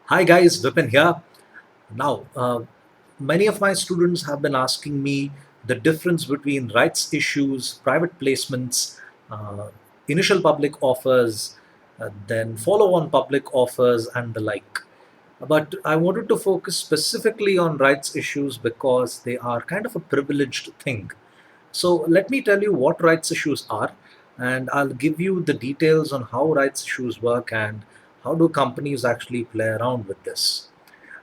Hi guys, Vipin here. Now, many of my students have been asking me the difference between rights issues, private placements, uh, initial public offers, then follow on public offers, and the like. But I wanted to focus specifically on rights issues because they are kind of a privileged thing. So, let me tell you what rights issues are, and I'll give you the details on how rights issues work and how do companies actually play around with this.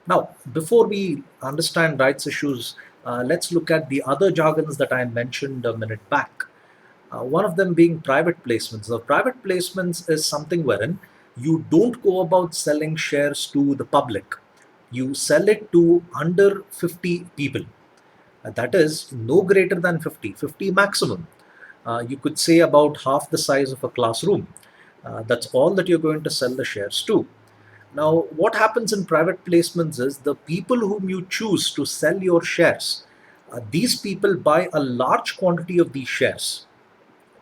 Now, before we understand rights issues, let's look at the other jargons that I mentioned a minute back. One of them being private placements. Now, private placements is something wherein you don't go about selling shares to the public. You sell it to under 50 people. That is no greater than 50, 50 maximum. You could say about half the size of a classroom. That's all that you're going to sell the shares to. Now, what happens in private placements is the people whom you choose to sell your shares, these people buy a large quantity of these shares.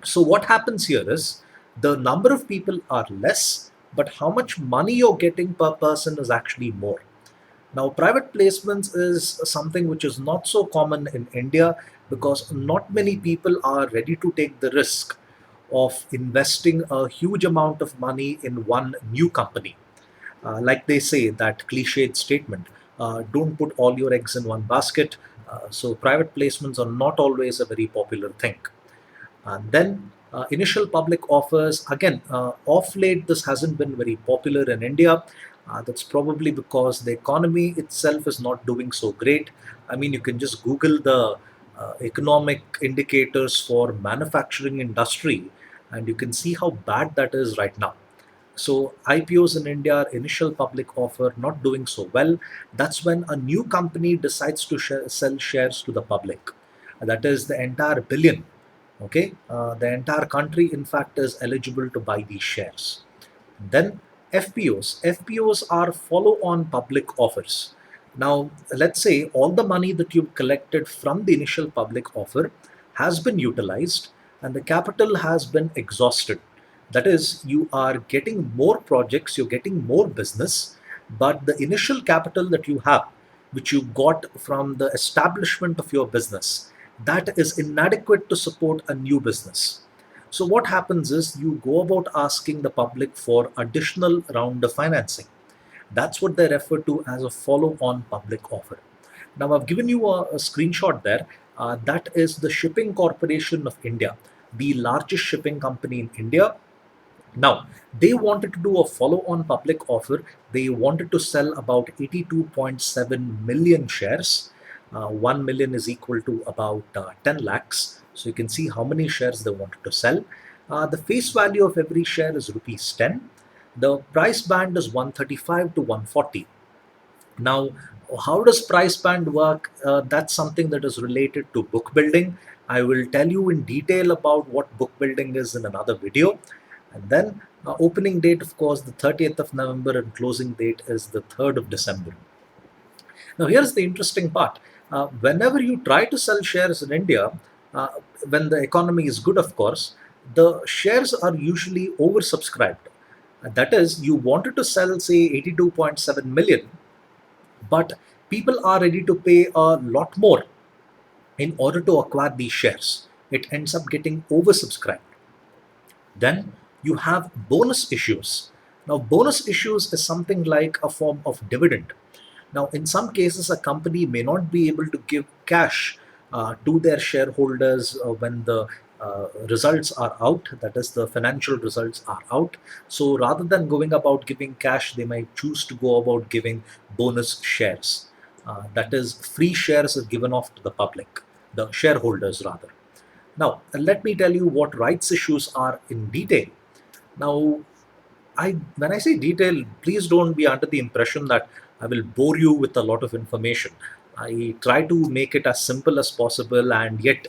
So, what happens here is the number of people are less, but how much money you're getting per person is actually more. Now, private placements is something which is not so common in India because not many people are ready to take the risk of investing a huge amount of money in one new company. Like they say, that cliched statement, don't put all your eggs in one basket. So, private placements are not always a very popular thing. And then initial public offers, again, off late, this hasn't been very popular in India. That's probably because the economy itself is not doing so great. I mean, you can just Google the economic indicators for manufacturing industry, and you can see how bad that is right now. So IPOs in India, initial public offer, not doing so well. That's when a new company decides to sell shares to the public. That is the entire billion. Okay, the entire country, in fact, is eligible to buy these shares. Then FPOs are follow-on public offers. Now, let's say all the money that you've collected from the initial public offer has been utilized and the capital has been exhausted. That is, you are getting more projects, you're getting more business, but the initial capital that you have, which you got from the establishment of your business, that is inadequate to support a new business. So what happens is you go about asking the public for additional round of financing. That's what they refer to as a follow-on public offer. Now I've given you a screenshot there. That is the Shipping Corporation of India, the largest shipping company in India. Now, they wanted to do a follow on public offer. They wanted to sell about 82.7 million shares. 1 million is equal to about 10 lakhs. So you can see how many shares they wanted to sell. The face value of every share is rupees 10. The price band is 135 to 140. Now, how does price band work? That's something that is related to book building. I will tell you in detail about what book building is in another video. And then opening date, of course, the 30th of November, and closing date is the 3rd of December. Now, here's the interesting part. Whenever you try to sell shares in India, uh, when the economy is good, of course, the shares are usually oversubscribed. That is, you wanted to sell, say, 82.7 million, but people are ready to pay a lot more in order to acquire these shares. It ends up getting oversubscribed. Then you have bonus issues. Now, bonus issues is something like a form of dividend. Now, in some cases, a company may not be able to give cash to their shareholders when the results are out, that is, the financial results are out. So, rather than going about giving cash, they might choose to go about giving bonus shares. That is, free shares are given off to the public, the shareholders rather. Now, let me tell you what rights issues are in detail. Now, when I say detail, please don't be under the impression that I will bore you with a lot of information. I try to make it as simple as possible and yet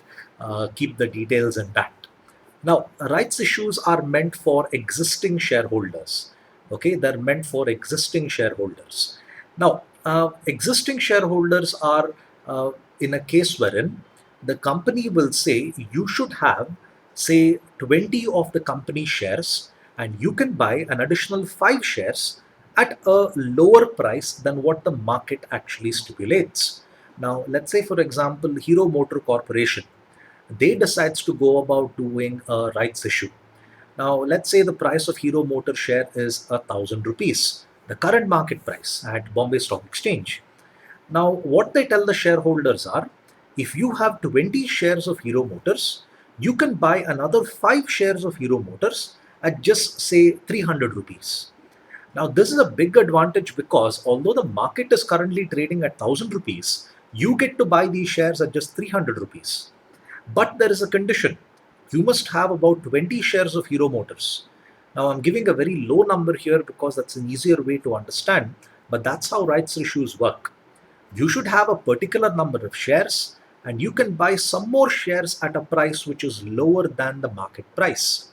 keep the details intact. Now, rights issues are meant for existing shareholders. Okay, they're meant for existing shareholders. Now, existing shareholders are in a case wherein the company will say you should have, say, 20 of the company shares, and you can buy an additional 5 shares. at a lower price than what the market actually stipulates. Now, let's say, for example, Hero Motor Corporation, they decides to go about doing a rights issue. Now, let's say the price of Hero Motor share is 1,000 rupees, the current market price at Bombay Stock Exchange. Now, what they tell the shareholders are, if you have 20 shares of Hero Motors, you can buy another 5 shares of Hero Motors at just say 300 rupees. Now, this is a big advantage because although the market is currently trading at 1,000 rupees, you get to buy these shares at just 300 rupees. But there is a condition. You must have about 20 shares of Hero Motors. Now, I'm giving a very low number here because that's an easier way to understand, but that's how rights issues work. You should have a particular number of shares, and you can buy some more shares at a price which is lower than the market price.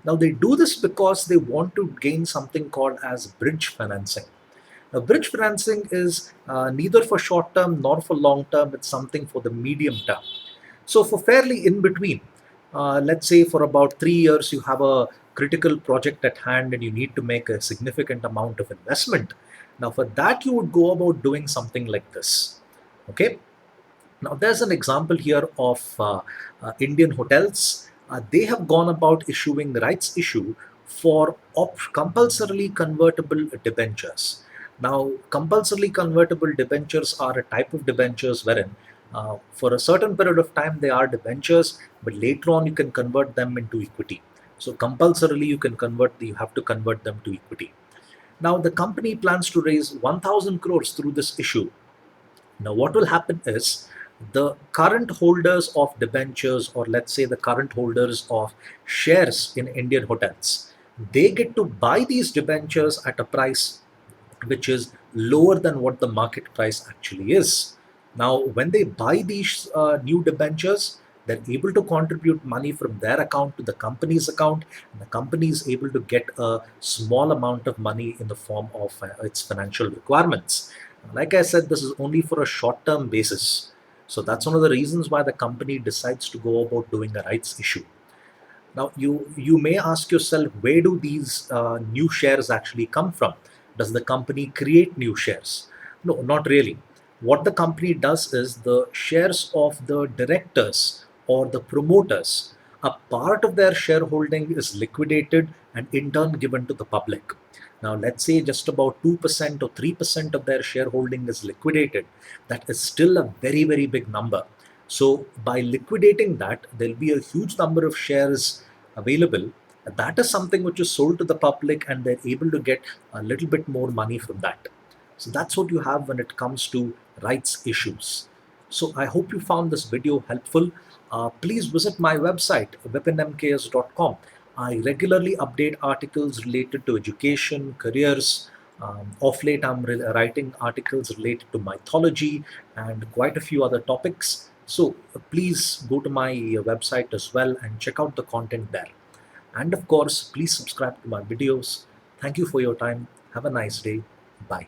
Now, they do this because they want to gain something called as bridge financing. Now, bridge financing is neither for short term nor for long term, it's something for the medium term. So, for fairly in between, let's say for about 3 years, you have a critical project at hand and you need to make a significant amount of investment. Now, for that, you would go about doing something like this. Okay. Now, there's an example here of Indian hotels. They have gone about issuing the rights issue for compulsorily convertible debentures. Now, compulsorily convertible debentures are a type of debentures wherein for a certain period of time they are debentures, but later on you can convert them into equity. So compulsorily you have to convert them to equity. Now the company plans to raise 1,000 crores through this issue. Now, what will happen is the current holders of debentures, or let's say the current holders of shares in Indian hotels, they get to buy these debentures at a price which is lower than what the market price actually is. Now, when they buy these new debentures, they're able to contribute money from their account to the company's account, and the company is able to get a small amount of money in the form of its financial requirements. Like I said, this is only for a short term basis. So that's one of the reasons why the company decides to go about doing a rights issue. Now, you may ask yourself, where do these new shares actually come from? Does the company create new shares? No, not really. What the company does is the shares of the directors or the promoters, a part of their shareholding is liquidated and in turn given to the public. Now, let's say just about 2% or 3% of their shareholding is liquidated. That is still a very, very big number. So, by liquidating that, there'll be a huge number of shares available. That is something which is sold to the public, and they're able to get a little bit more money from that. So, that's what you have when it comes to rights issues. So, I hope you found this video helpful. Please visit my website, vipinmks.com. I regularly update articles related to education, careers. Of late, I'm writing articles related to mythology and quite a few other topics. So please go to my website as well and check out the content there. And of course, please subscribe to my videos. Thank you for your time. Have a nice day. Bye.